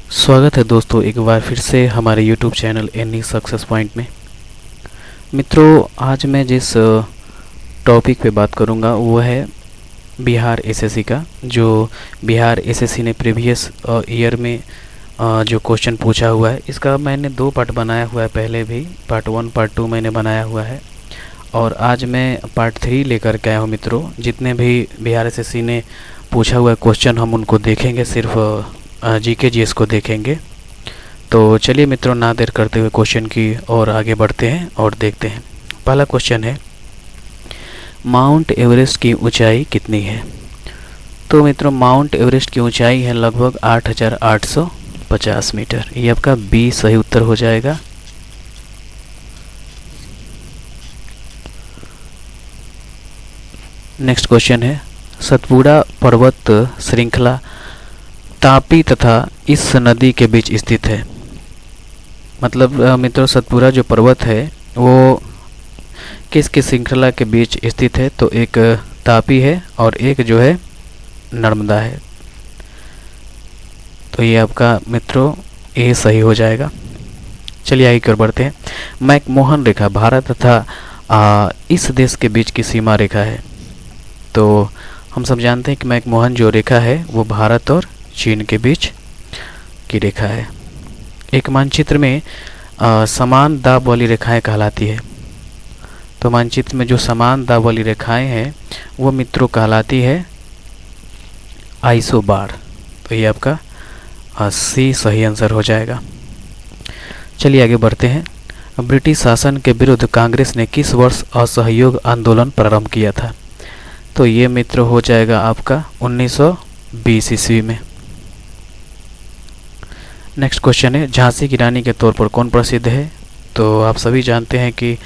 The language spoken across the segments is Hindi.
स्वागत है दोस्तों एक बार फिर से हमारे YouTube channel any success point में। मित्रों, आज मैं जिस टॉपिक पे बात करूंगा वो है बिहार एसएससी का। जो बिहार एसएससी ने प्रीवियस ईयर में जो क्वेश्चन पूछा हुआ है, इसका मैंने 2 पार्ट बनाया हुआ है। पहले भी पार्ट 1 पार्ट 2 मैंने बनाया हुआ है और आज मैं पार्ट 3 लेकर के आया हूँ। मित्रों, जितने भी बिहार एसएससी ने पूछा हुआ है क्वेश्चन हम उनको देखेंगे, सिर्फ जीके जीएस को देखेंगे। तो चलिए मित्रों, ना देर करते हुए क्वेश्चन की और आगे बढ़ते हैं और देखते हैं। पहला क्वेश्चन है, माउंट एवरेस्ट की ऊंचाई कितनी है? तो मित्रों, माउंट एवरेस्ट की ऊंचाई है लगभग 8,850 मीटर। ये आपका बी सही उत्तर हो जाएगा। नेक्स्ट क्वेश्चन है, सतपुड़ा पर्वत श्रृंखला तापी तथा इस नदी के बीच स्थित है। मतलब मित्रों, सतपुड़ा जो पर्वत है वो किस किस श्रृंखला के बीच स्थित है? तो एक तापी है और एक जो है नर्मदा है। तो ये आपका मित्रों ए सही हो जाएगा। चलिए आगे की ओर बढ़ते हैं। मैकमोहन रेखा भारत तथा इस देश के बीच की सीमा रेखा है। तो हम सब जानते हैं कि मैकमोहन जो रेखा है वो भारत और चीन के बीच की रेखा है। एक मानचित्र में समान दाब वाली रेखाएं कहलाती है। तो मानचित्र में जो समान दाब वाली रेखाएं हैं वो मित्रों कहलाती है आइसोबार। तो ये आपका सी सही आंसर हो जाएगा। चलिए आगे बढ़ते हैं। ब्रिटिश शासन के विरुद्ध कांग्रेस ने किस वर्ष असहयोग आंदोलन प्रारंभ किया था? तो ये मित्र हो जाएगा आपका 1920 ईस्वी में। नेक्स्ट क्वेश्चन है, झांसी की रानी के तौर पर कौन प्रसिद्ध है? तो आप सभी जानते हैं कि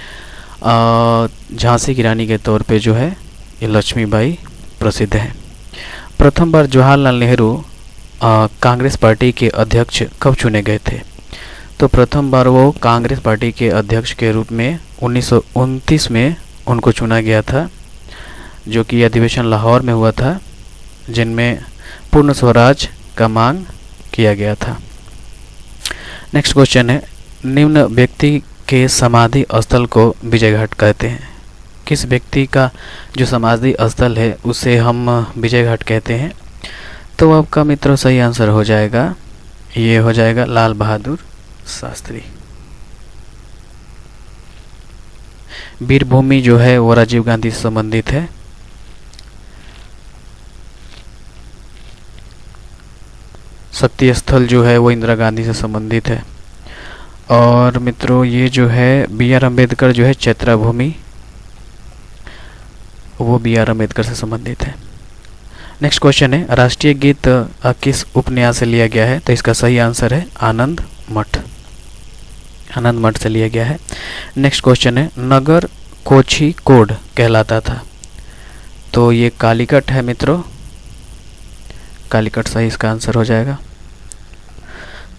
झांसी की रानी के तौर पे जो है ये लक्ष्मीबाई प्रसिद्ध है। प्रथम बार जवाहरलाल नेहरू कांग्रेस पार्टी के अध्यक्ष कब चुने गए थे? तो प्रथम बार वो कांग्रेस पार्टी के अध्यक्ष के रूप में 1929 में उनको चुना गया था, जो कि अधिवेशन लाहौर में हुआ था, जिनमें पूर्ण स्वराज का मांग किया गया था। नेक्स्ट क्वेश्चन है, निम्न व्यक्ति के समाधि स्थल को विजय घाट कहते हैं। किस व्यक्ति का जो समाधि स्थल है उसे हम विजय घाट कहते हैं? तो आपका मित्र सही आंसर हो जाएगा, ये हो जाएगा लाल बहादुर शास्त्री। वीरभूमि जो है वो राजीव गांधी से संबंधित है। शक्ति स्थल जो है वो इंदिरा गांधी से संबंधित है। और मित्रों, ये जो है बी आर अम्बेडकर जो है चैत्रा भूमि, वो बी आर अम्बेडकर से संबंधित है। नेक्स्ट क्वेश्चन है, राष्ट्रीय गीत किस उपन्यास से लिया गया है? तो इसका सही आंसर है आनंद मठ। आनंद मठ से लिया गया है। नेक्स्ट क्वेश्चन है, नगर कोछी कोड कहलाता था। तो ये कालीकट है मित्रों, कालीकट सही इसका आंसर हो जाएगा।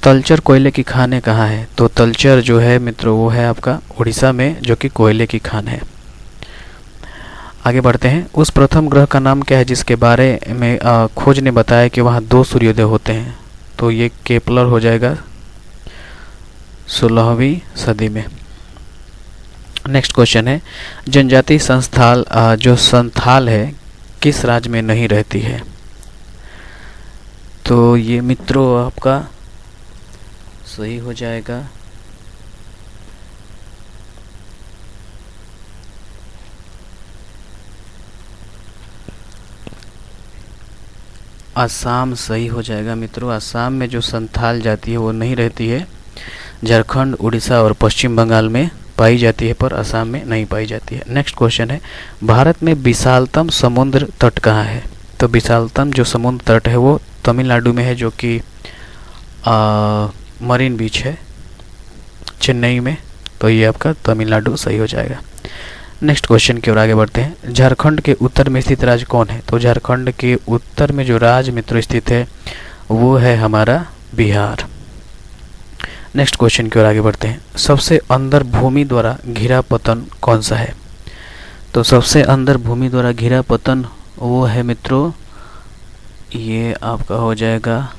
तलचर कोयले की खान कहाँ है? तो तलचर जो है मित्रों वो है आपका उड़ीसा में, जो कि कोयले की खान है। आगे बढ़ते हैं। उस प्रथम ग्रह का नाम क्या है जिसके बारे में खोज ने बताया कि वहाँ 2 सूर्योदय होते हैं? तो ये केपलर हो जाएगा 16वीं सदी में। नेक्स्ट क्वेश्चन है, जनजाति संस्थाल जो संथाल है किस राज्य में नहीं रहती है? तो ये मित्रों आपका सही हो जाएगा असम सही हो जाएगा मित्रों। असम में जो संथाल जाति है वो नहीं रहती है। झारखंड, उड़ीसा और पश्चिम बंगाल में पाई जाती है, पर असम में नहीं पाई जाती है। नेक्स्ट क्वेश्चन है, भारत में विशालतम समुद्र तट कहाँ है? तो विशालतम जो समुद्र तट है वो तमिलनाडु में है, जो कि मरीन बीच है चेन्नई में। तो ये आपका तमिलनाडु सही हो जाएगा। नेक्स्ट क्वेश्चन की ओर आगे बढ़ते हैं। झारखंड के उत्तर में स्थित राज्य कौन है? तो झारखंड के उत्तर में जो राज्य मित्र स्थित है वो है हमारा बिहार। नेक्स्ट क्वेश्चन की ओर आगे बढ़ते हैं। सबसे अंदर भूमि द्वारा घिरा पतन कौन सा है? तो सबसे अंदर भूमि द्वारा घिरा पतन वो है मित्रों, ये आपका हो जाएगा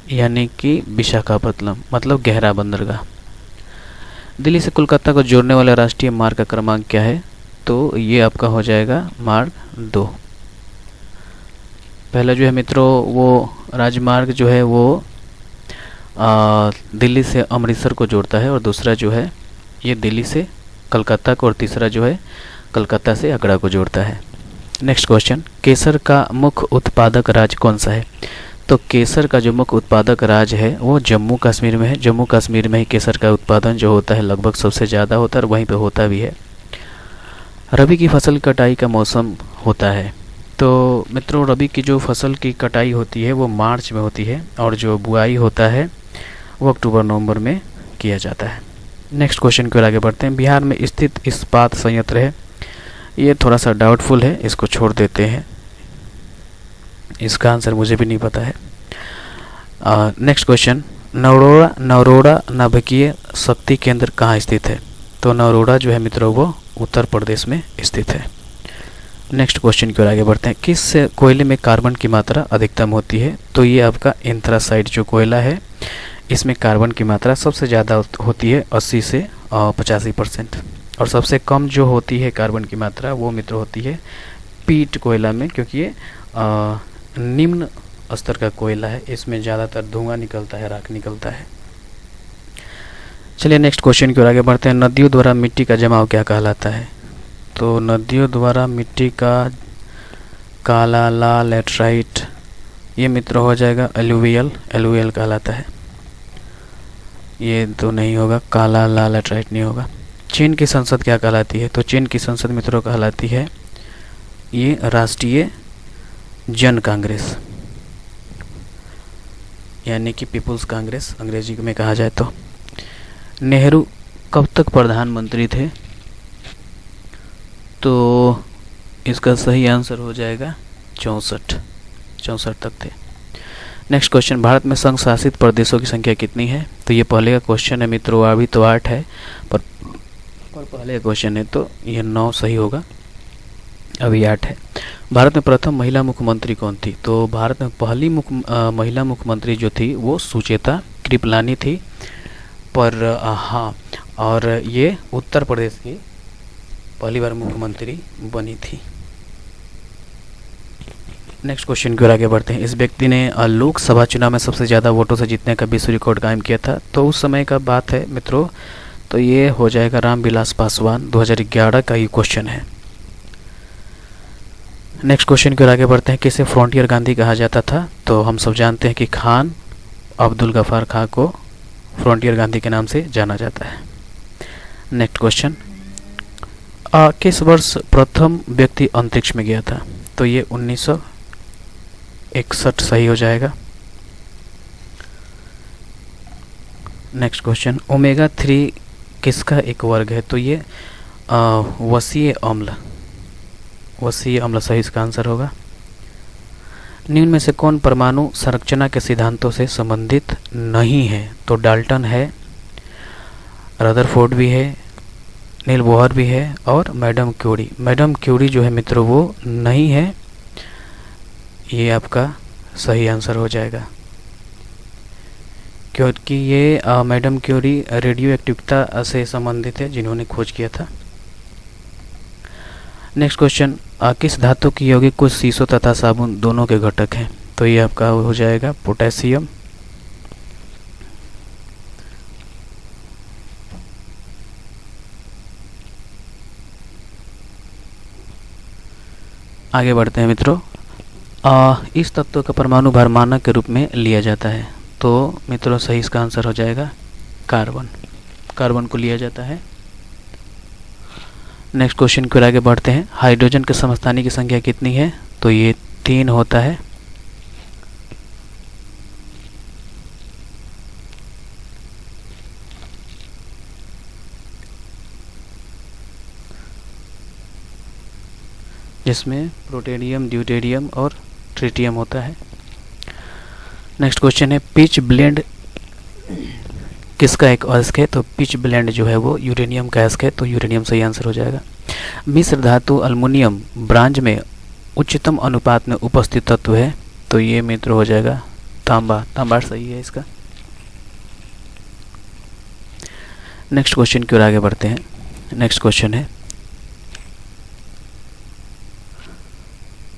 यानी कि विशाखापत्तनम मतलब गहरा बंदरगाह। दिल्ली से कोलकाता को जोड़ने वाला राष्ट्रीय मार्ग का क्रमांक क्या है? तो ये आपका हो जाएगा मार्ग 2। पहला जो है मित्रों वो राजमार्ग जो है वो दिल्ली से अमृतसर को जोड़ता है, और दूसरा जो है ये दिल्ली से कलकत्ता को, और तीसरा जो है कलकत्ता से आगरा को जोड़ता है। नेक्स्ट क्वेश्चन, केसर का मुख्य उत्पादक राज्य कौन सा है? तो केसर का जो मुख्य उत्पादक राज्य है वो जम्मू कश्मीर में है। जम्मू कश्मीर में ही केसर का उत्पादन जो होता है लगभग सबसे ज़्यादा होता है, और वहीं पे होता भी है। रबी की फसल कटाई का मौसम होता है। तो मित्रों रबी की जो फसल की कटाई होती है वो मार्च में होती है, और जो बुआई होता है वो अक्टूबर नवंबर में किया जाता है। नेक्स्ट क्वेश्चन की ओर आगे बढ़ते हैं। बिहार में स्थित इस्पात संयंत्र है, ये थोड़ा सा डाउटफुल है, इसको छोड़ देते हैं, इसका आंसर मुझे भी नहीं पता है। नेक्स्ट क्वेश्चन, नरोड़ा नाभिकीय शक्ति केंद्र कहाँ स्थित है? तो नरोड़ा जो है मित्रों वो उत्तर प्रदेश में स्थित है। नेक्स्ट क्वेश्चन की ओर आगे बढ़ते हैं। किस कोयले में कार्बन की मात्रा अधिकतम होती है? तो ये आपका एंथ्रासाइट जो कोयला है इसमें कार्बन की मात्रा सबसे ज़्यादा होती है 80 से 85%, और सबसे कम जो होती है कार्बन की मात्रा वो मित्र होती है पीट कोयला में, क्योंकि ये निम्न स्तर का कोयला है, इसमें ज़्यादातर धुआं निकलता है, राख निकलता है। चलिए नेक्स्ट क्वेश्चन की ओर आगे बढ़ते हैं। नदियों द्वारा मिट्टी का जमाव क्या कहलाता है? तो नदियों द्वारा मिट्टी का काला लाल लेटराइट, ये मित्र हो जाएगा एलुवियल कहलाता है। ये तो नहीं होगा, काला लाल लेटराइट नहीं होगा। चीन की संसद क्या कहलाती है? तो चीन की संसद मित्रों कहलाती है ये राष्ट्रीय जन कांग्रेस, यानी कि पीपुल्स कांग्रेस अंग्रेजी में कहा जाए तो। नेहरू कब तक प्रधानमंत्री थे? तो इसका सही आंसर हो जाएगा 64 तक थे। नेक्स्ट क्वेश्चन, भारत में संघ शासित प्रदेशों की संख्या कितनी है? तो ये पहले का क्वेश्चन है मित्रों, अभी तो 8 है, पर पहले का क्वेश्चन है तो ये 9 सही होगा, अभी 8 है। भारत में प्रथम महिला मुख्यमंत्री कौन थी? तो भारत में पहली महिला मुख्यमंत्री जो थी वो सुचेता कृपलानी थी, पर हाँ, और ये उत्तर प्रदेश की पहली बार मुख्यमंत्री बनी थी। नेक्स्ट क्वेश्चन की ओर आगे बढ़ते हैं। इस व्यक्ति ने लोकसभा चुनाव में सबसे ज़्यादा वोटों से जीतने का विश्व रिकॉर्ड कायम किया था, तो उस समय का बात है मित्रों, तो ये हो जाएगा रामविलास पासवान। 2011 का ये क्वेश्चन है। नेक्स्ट क्वेश्चन की ओर आगे बढ़ते हैं। किसे फ्रंटियर गांधी कहा जाता था? तो हम सब जानते हैं कि खान अब्दुल गफ्फार खां को फ्रंटियर गांधी के नाम से जाना जाता है। नेक्स्ट क्वेश्चन, किस वर्ष प्रथम व्यक्ति अंतरिक्ष में गया था? तो ये 1961 सही हो जाएगा। नेक्स्ट क्वेश्चन, ओमेगा 3 किसका एक वर्ग है? तो ये वसीय अम्ल सही इसका आंसर होगा। निम्न में से कौन परमाणु संरचना के सिद्धांतों से संबंधित नहीं है? तो डाल्टन है, रदरफोर्ड भी है, नील बोहर भी है, और मैडम क्यूरी। मैडम क्यूरी जो है मित्रों वो नहीं है, ये आपका सही आंसर हो जाएगा, क्योंकि ये मैडम क्यूरी रेडियो एक्टिविटी से संबंधित है जिन्होंने खोज किया था। नेक्स्ट क्वेश्चन, किस धातु की यौगिक कुछ शीशों तथा साबुन दोनों के घटक हैं? तो ये आपका हो जाएगा पोटेशियम। आगे बढ़ते हैं मित्रों। इस तत्व का परमाणु भार मानक के रूप में लिया जाता है, तो मित्रों सही इसका आंसर हो जाएगा कार्बन को लिया जाता है। नेक्स्ट क्वेश्चन की ओर आगे बढ़ते हैं। हाइड्रोजन के समस्थानी की संख्या कितनी है? तो ये 3 होता है। जिसमें प्लूटोनियम, ड्यूटेरियम और ट्रिटियम होता है। नेक्स्ट क्वेश्चन है, पिच ब्लेंड किसका एक अयस्क है? तो पिच ब्लेंड जो है वो यूरेनियम का अयस्क है, तो यूरेनियम सही आंसर हो जाएगा। मिश्र धातु अल्मुनियम ब्रांज में उच्चतम अनुपात में उपस्थित तत्व है, तो ये मित्र हो जाएगा तांबा, तांबा सही है इसका। नेक्स्ट क्वेश्चन की ओर आगे बढ़ते हैं। नेक्स्ट क्वेश्चन है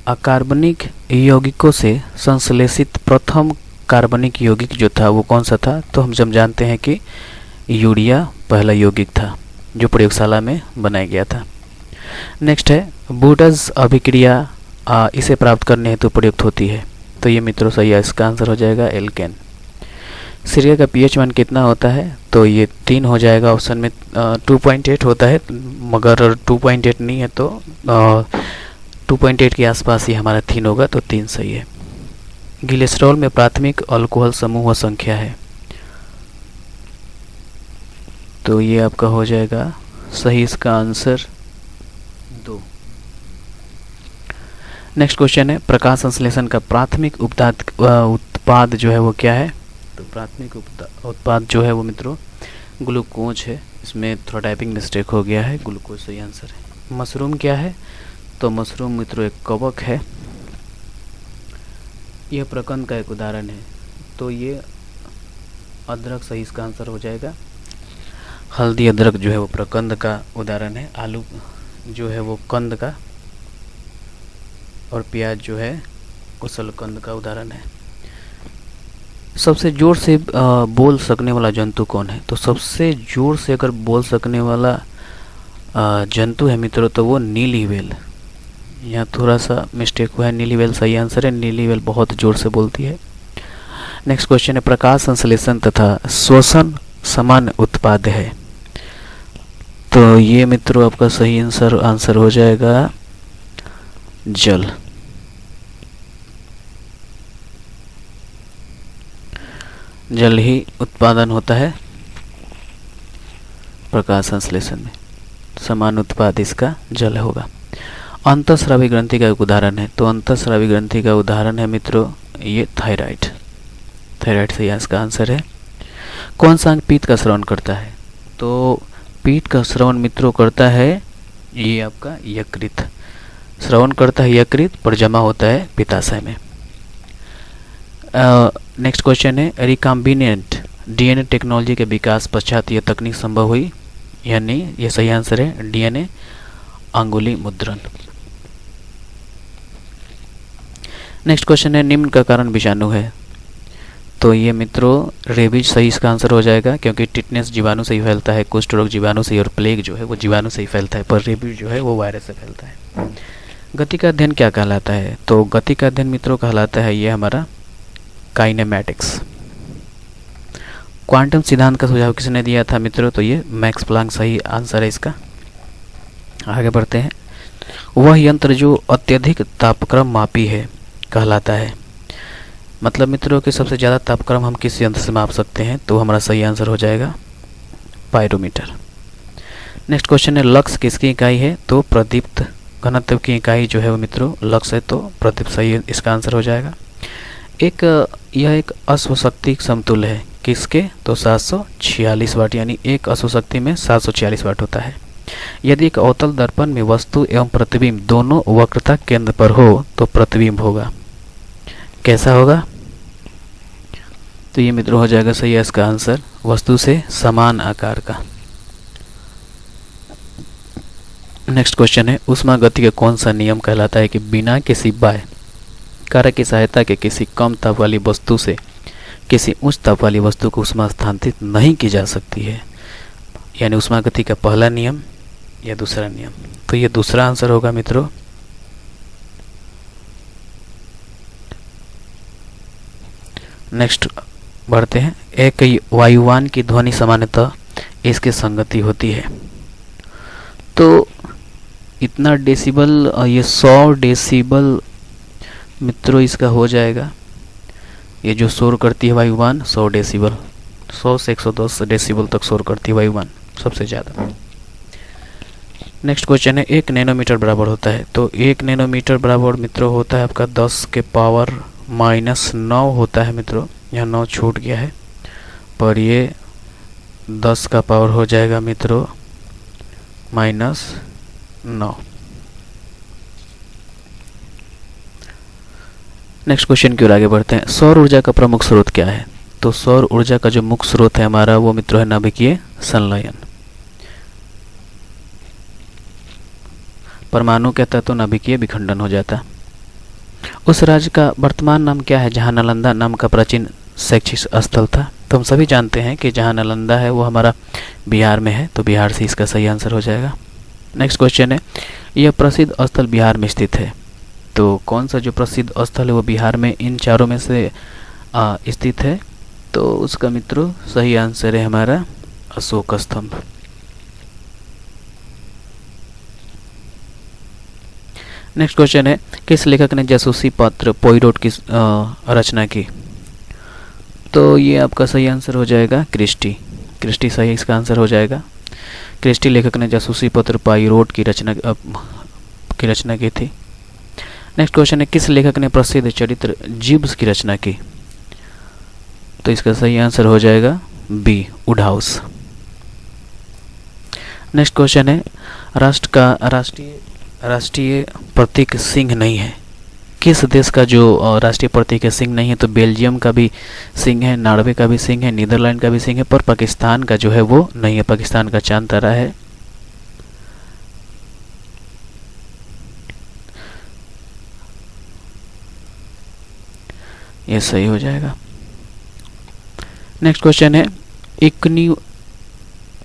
अकार्बनिक यौगिकों से संश्लेषित प्रथम कार्बनिक यौगिक जो था वो कौन सा था? तो हम जब जानते हैं कि यूरिया पहला यौगिक था जो प्रयोगशाला में बनाया गया था। नेक्स्ट है बूटस अभिक्रिया इसे प्राप्त करने हेतु प्रयुक्त होती है। तो ये मित्रों सही है, इसका आंसर हो जाएगा एल्केन। सिरका का पीएच मान कितना होता है? तो ये 3 हो जाएगा। ऑप्शन में 2.8 होता है, मगर 2.8 नहीं है तो 2.8 के आसपास ही हमारा 3 होगा, तो 3 सही है। ग्लिसरॉल में प्राथमिक अल्कोहल समूह संख्या है, तो ये आपका हो जाएगा सही, इसका आंसर 2। नेक्स्ट क्वेश्चन है प्रकाश संश्लेषण का प्राथमिक उत्पाद जो है वो क्या है? तो प्राथमिक उत्पाद जो है वो मित्रों ग्लूकोज है। इसमें थोड़ा टाइपिंग मिस्टेक हो गया है, ग्लूकोज सही आंसर है। मशरूम क्या है? तो मशरूम मित्रों एक कवक है, यह प्रकंद का एक उदाहरण है, तो ये अदरक सही इसका आंसर हो जाएगा। हल्दी अदरक जो है वो प्रकंद का उदाहरण है, आलू जो है वो कंद का, और प्याज जो है कुशलकंद का उदाहरण है। सबसे जोर से बोल सकने वाला जंतु कौन है? तो सबसे जोर से अगर बोल सकने वाला जंतु है मित्रों तो वो नीली व्हेल। यहाँ थोड़ा सा मिस्टेक हुआ है, नीली व्हेल सही आंसर है। नीली व्हेल बहुत जोर से बोलती है। नेक्स्ट क्वेश्चन है प्रकाश संश्लेषण तथा श्वसन समान उत्पाद है, तो ये मित्रों आपका सही आंसर हो जाएगा जल। जल ही उत्पादन होता है प्रकाश संश्लेषण में, समान उत्पाद इसका जल होगा। अंतःस्रावी ग्रंथि का एक उदाहरण है, तो अंतःस्रावी ग्रंथि का उदाहरण है मित्रों ये थायराइड। थायराइड सही इसका आंसर है। कौन सा अंग पीत का श्रवण करता है? तो पीत का श्रवण मित्रों करता है ये आपका यकृत। श्रवण करता है यकृत पर जमा होता है पित्ताशय में। नेक्स्ट क्वेश्चन है रिकॉम्बिनेंट डीएनए टेक्नोलॉजी के विकास पश्चात यह तकनीक संभव हुई, यानी ये सही आंसर है डीएनए अंगुली मुद्रण। नेक्स्ट क्वेश्चन है निम्न का कारण विषाणु है, तो ये मित्रों रेबीज सही इसका आंसर हो जाएगा, क्योंकि टिटनेस जीवाणु से ही फैलता है, कुष्ठ रोग जीवाणु से, और प्लेग जो है वो जीवाणु से ही फैलता है, पर रेबीज जो है वो वायरस से फैलता है। गति का अध्ययन क्या कहलाता है? तो गति का अध्ययन मित्रों कहलाता है ये हमारा काइनेमैटिक्स। क्वांटम सिद्धांत का सुझाव किसने दिया था मित्रों? तो ये मैक्स प्लांक सही आंसर है इसका। आगे बढ़ते हैं। वह यंत्र जो अत्यधिक तापक्रम मापी है कहलाता है, मतलब मित्रों कि सबसे ज़्यादा तापक्रम हम किस यंत्र से माप सकते हैं? तो हमारा सही आंसर हो जाएगा पायरोमीटर। नेक्स्ट क्वेश्चन है लक्स किसकी इकाई है? तो प्रदीप्त घनत्व की इकाई जो है वो मित्रों लक्स है, तो प्रदीप्त सही इसका आंसर हो जाएगा। यह एक अश्वशक्ति समतुल्य है किसके? तो 746 वाट, यानी एक अश्वशक्ति में 746 वाट होता है। यदि एक अवतल दर्पण में वस्तु एवं प्रतिबिंब दोनों वक्रता केंद्र पर हो तो प्रतिबिंब होगा, कैसा होगा? तो ये मित्रों हो जाएगा सही है इसका आंसर वस्तु से समान आकार का। नेक्स्ट क्वेश्चन है ऊष्मा गति का कौन सा नियम कहलाता है कि बिना किसी बाह्य कारक की सहायता के किसी कम ताप वाली वस्तु से किसी उच्च ताप वाली वस्तु को ऊष्मा स्थानांतरित नहीं की जा सकती है, यानी ऊष्मा गति का पहला नियम या दूसरा नियम? तो ये दूसरा आंसर होगा मित्रों। नेक्स्ट बढ़ते हैं। एक वायुयान की ध्वनि सामान्यतः इसकी संगति होती है, तो इतना डेसिबल, ये 100 डेसिबल मित्रों इसका हो जाएगा। ये जो शोर करती है वायुयान 100 डेसिबल, 100 से 110 डेसिबल तक शोर करती है वायुयान सबसे ज़्यादा। नेक्स्ट क्वेश्चन है 1 नैनोमीटर बराबर होता है, तो 1 नैनोमीटर बराबर मित्रों होता है आपका 10 के पावर -9 होता है मित्रों। यहाँ 9 छूट गया है, पर ये 10 का पावर हो जाएगा मित्रों -9। नेक्स्ट क्वेश्चन की ओर आगे बढ़ते हैं। सौर ऊर्जा का प्रमुख स्रोत क्या है? तो सौर ऊर्जा का जो मुख्य स्रोत है हमारा वो मित्रों है नाभिकीय संलयन। परमाणु कहता तो नाभिकीय विखंडन हो जाता। उस राज्य का वर्तमान नाम क्या है जहाँ नालंदा नाम का प्राचीन शैक्षिक स्थल था? तो हम सभी जानते हैं कि जहाँ नालंदा है वो हमारा बिहार में है, तो बिहार से इसका सही आंसर हो जाएगा। नेक्स्ट क्वेश्चन है, यह प्रसिद्ध स्थल बिहार में स्थित है। तो कौन सा जो प्रसिद्ध स्थल है वो बिहार में इन चारों में से स्थित है? तो उसका मित्रों सही आंसर है हमारा अशोक स्तंभ। नेक्स्ट क्वेश्चन है, किस लेखक ने जासूसी पात्र पोइरोट की रचना की? तो ये आपका सही आंसर हो जाएगा क्रिस्टी। क्रिस्टी सही इसका आंसर हो जाएगा। क्रिस्टी लेखक ने जासूसी पत्र पोइरोट की रचना की थी। नेक्स्ट क्वेश्चन है, किस लेखक ने प्रसिद्ध चरित्र जिब्स की रचना की? तो इसका सही आंसर हो जाएगा बी वुडहाउस। नेक्स्ट क्वेश्चन है, राष्ट्र का राष्ट्रीय प्रतीक सिंह नहीं है। किस देश का जो राष्ट्रीय प्रतीक है सिंह नहीं है? तो बेल्जियम का भी सिंह है, नॉर्वे का भी सिंह है, नीदरलैंड का भी सिंह है, पर पाकिस्तान का जो है वो नहीं है। पाकिस्तान का चांद तारा है। ये सही हो जाएगा। नेक्स्ट क्वेश्चन है,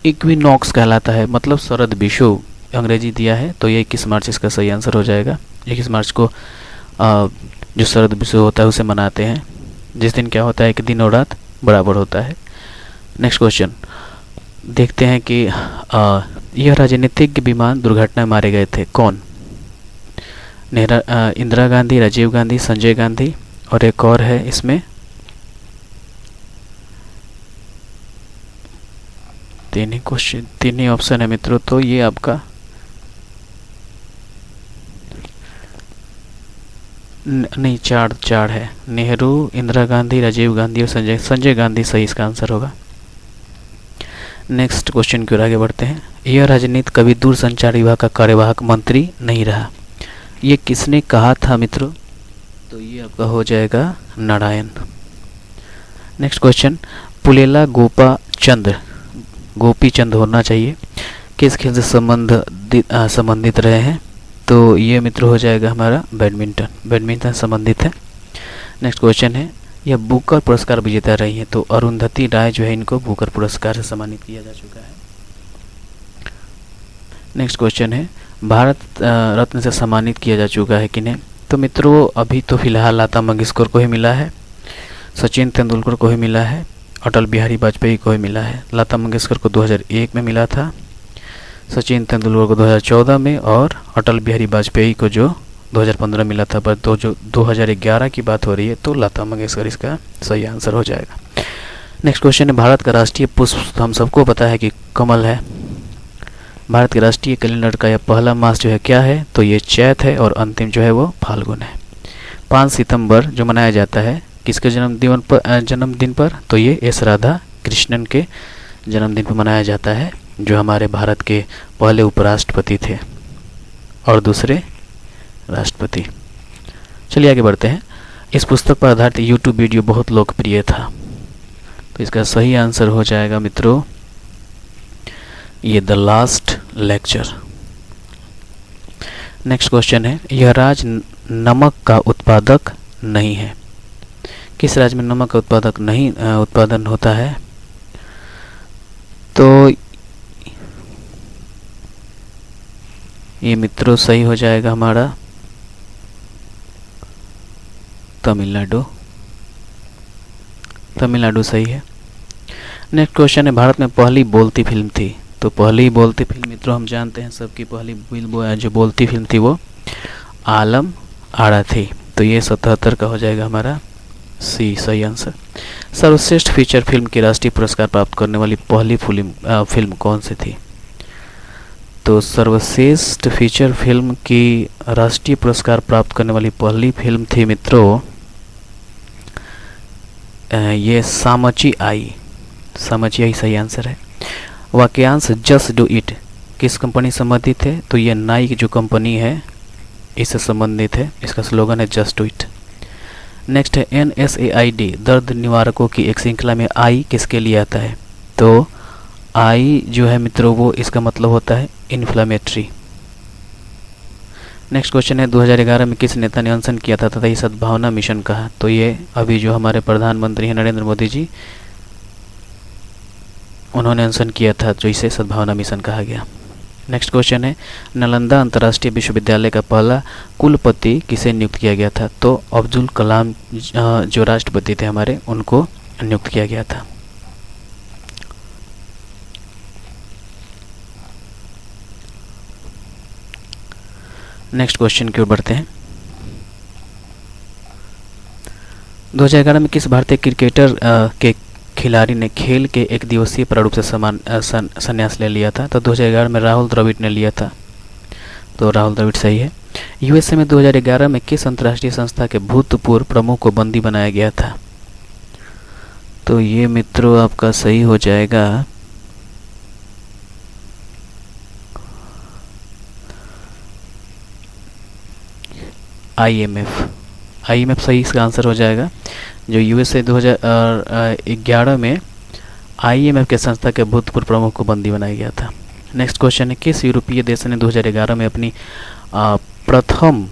इक्विनॉक्स कहलाता है, मतलब शरद विषुव अंग्रेजी दिया है, तो ये 21 मार्च इसका सही आंसर हो जाएगा। 21 मार्च को जो शरद विषुव होता है उसे मनाते हैं, जिस दिन क्या होता है कि दिन और रात बराबर होता है। नेक्स्ट क्वेश्चन देखते हैं कि यह राजनीतिक विमान दुर्घटना में मारे गए थे कौन? इंदिरा गांधी, राजीव गांधी, संजय गांधी और एक और है इसमें। तीन ही ऑप्शन है मित्रों, तो ये आपका नहीं चार है। नेहरू, इंदिरा गांधी, राजीव गांधी और संजय गांधी सही इसका आंसर होगा। नेक्स्ट क्वेश्चन की ओर आगे बढ़ते हैं। यह राजनीति कभी दूरसंचार विभाग का कार्यवाहक मंत्री नहीं रहा, ये किसने कहा था मित्रों? तो ये आपका हो जाएगा नारायण। नेक्स्ट क्वेश्चन, पुलेला गोपी चंद होना चाहिए, किस खेल से संबंधित रहे हैं? तो ये मित्र हो जाएगा हमारा बैडमिंटन संबंधित है। नेक्स्ट क्वेश्चन है, यह बुकर पुरस्कार विजेता रही हैं, तो अरुंधति राय जो है इनको बुकर पुरस्कार से सम्मानित किया जा चुका है। नेक्स्ट क्वेश्चन है, भारत रत्न से सम्मानित किया जा चुका है किन्हें? तो मित्रों अभी तो फिलहाल लता मंगेशकर को ही मिला है, सचिन तेंदुलकर को ही मिला है, अटल बिहारी वाजपेयी को ही मिला है। लता मंगेशकर को 2001 में मिला था, सचिन तेंदुलकर को 2014 में और अटल बिहारी वाजपेयी को जो 2015 मिला था। पर तो जो 2011 की बात हो रही है तो लता मंगेशकर इसका सही आंसर हो जाएगा। नेक्स्ट क्वेश्चन है, भारत का राष्ट्रीय पुष्प हम सबको पता है कि कमल है। भारत के राष्ट्रीय कैलेंडर का यह पहला मास जो है क्या है? तो ये चैत है और अंतिम जो है वो फाल्गुन है। 5 सितंबर जो मनाया जाता है किसके जन्मदिन पर? तो ये एस राधा कृष्णन के जन्मदिन पर मनाया जाता है, जो हमारे भारत के पहले उपराष्ट्रपति थे और दूसरे राष्ट्रपति। चलिए आगे बढ़ते हैं। इस पुस्तक पर आधारित यूट्यूब वीडियो बहुत लोकप्रिय था, तो इसका सही आंसर हो जाएगा मित्रों ये the last lecture. Next question है, यह राज्य नमक का उत्पादक नहीं है, किस राज्य में नमक का उत्पादन होता है? तो ये मित्रों सही हो जाएगा हमारा तमिलनाडु सही है। नेक्स्ट क्वेश्चन है, भारत में पहली बोलती फिल्म थी, तो पहली बोलती फिल्म मित्रों हम जानते हैं सबकी पहली जो बोलती फिल्म थी वो आलम आरा थी, तो ये 77 का हो जाएगा हमारा सी सही आंसर। सर्वश्रेष्ठ फीचर फिल्म की राष्ट्रीय पुरस्कार प्राप्त करने वाली पहली फिल्म कौन सी थी? तो सर्वश्रेष्ठ फीचर फिल्म की राष्ट्रीय पुरस्कार प्राप्त करने वाली पहली फिल्म थी मित्रों ये सामची आई सही आंसर है। वाक्यांश जस्ट डू इट किस कंपनी संबंधित है? तो ये नाइक जो कंपनी है इससे संबंधित है, इसका स्लोगन है जस्ट डू इट। नेक्स्ट है NSAID, दर्द निवारकों की एक श्रृंखला में आई किसके लिए आता है? तो आई जो है मित्रों वो इसका मतलब होता है इन्फ्लामेटरी। नेक्स्ट क्वेश्चन है 2011 में किस नेता ने अनशन किया था तथा ये सद्भावना मिशन कहा? तो ये अभी जो हमारे प्रधानमंत्री हैं नरेंद्र मोदी जी, उन्होंने अनशन किया था, जो इसे सद्भावना मिशन कहा गया। नेक्स्ट क्वेश्चन है नालंदा अंतर्राष्ट्रीय विश्वविद्यालय का पहला कुलपति किसे नियुक्त किया गया था? तो अब्दुल कलाम जो राष्ट्रपति थे हमारे, उनको नियुक्त किया गया था। नेक्स्ट क्वेश्चन की ओर बढ़ते हैं। 2011 में किस भारतीय क्रिकेटर के खिलाड़ी ने खेल के एक दिवसीय प्रारूप से संन्यास ले लिया था? तो 2011 में राहुल द्रविड़ ने लिया था, तो राहुल द्रविड़ सही है। यूएसए में 2011 में किस अंतर्राष्ट्रीय संस्था के भूतपूर्व प्रमुख को बंदी बनाया गया था? तो ये मित्रों आपका सही हो जाएगा IMF सही इसका आंसर हो जाएगा। जो यूएसए 2011 में IMF के संस्था के भूतपूर्व प्रमुख को बंदी बनाया गया था। नेक्स्ट क्वेश्चन है किस यूरोपीय देश ने 2011 में अपनी प्रथम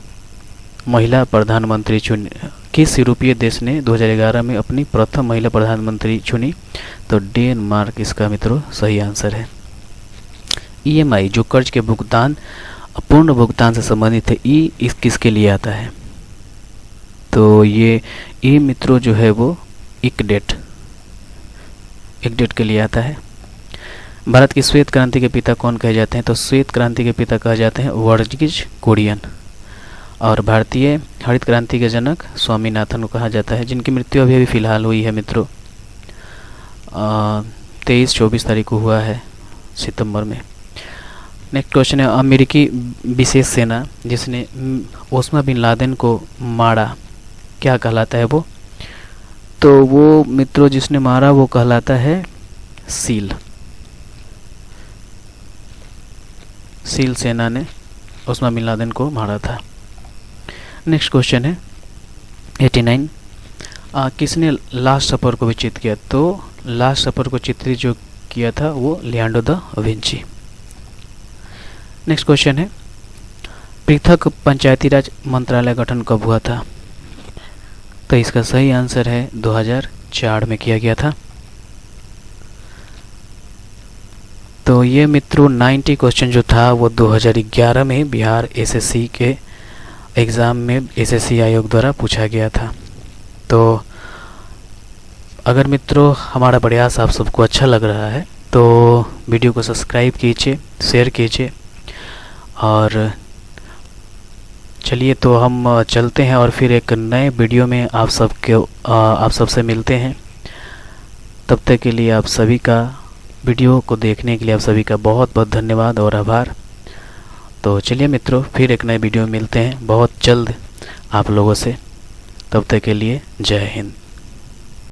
महिला प्रधानमंत्री चुनी? किस यूरोपीय देश ने 2011 में अपनी प्रथम महिला प्रधानमंत्री चुनी? तो डेनमार्क इसका मित्रों सही आंसर है। EMI जो कर्ज के भुगतान पूर्ण भुगतान से संबंधित है, इस किसके लिए आता है? तो ये मित्रों जो है वो इकडेट के लिए आता है। भारत की श्वेत क्रांति के पिता कौन कहे जाते हैं? तो श्वेत क्रांति के पिता कहे जाते हैं वर्गीज कुरियन। और भारतीय हरित क्रांति के जनक स्वामीनाथन को कहा जाता है, जिनकी मृत्यु अभी फिलहाल हुई है मित्रों, 23-24 तारीख को हुआ है सितंबर में। नेक्स्ट क्वेश्चन है अमेरिकी विशेष सेना जिसने ओसामा बिन लादेन को मारा क्या कहलाता है वो? तो वो मित्रों जिसने मारा वो कहलाता है सील सेना ने ओसामा बिन लादेन को मारा था। नेक्स्ट क्वेश्चन है 89 किसने लास्ट सफर को विचित किया? तो लास्ट सफर को चित्रित जो किया था वो Leonardo da Vinci. Next question है पृथक पंचायती राज मंत्रालय गठन कब हुआ था? तो इसका सही आंसर है 2004 में किया गया था। तो ये मित्रों 90 क्वेश्चन जो था वो 2011 में बिहार एसएससी के एग्ज़ाम में एसएससी आयोग द्वारा पूछा गया था। तो अगर मित्रों हमारा प्रयास आप सबको अच्छा लग रहा है तो वीडियो को सब्सक्राइब कीजिए, शेयर कीजिए, और चलिए तो हम चलते हैं और फिर एक नए वीडियो में आप सबसे मिलते हैं। तब तक के लिए आप सभी का वीडियो को देखने के लिए आप सभी का बहुत बहुत धन्यवाद और आभार। तो चलिए मित्रों फिर एक नए वीडियो में मिलते हैं बहुत जल्द आप लोगों से। तब तक के लिए जय हिंद।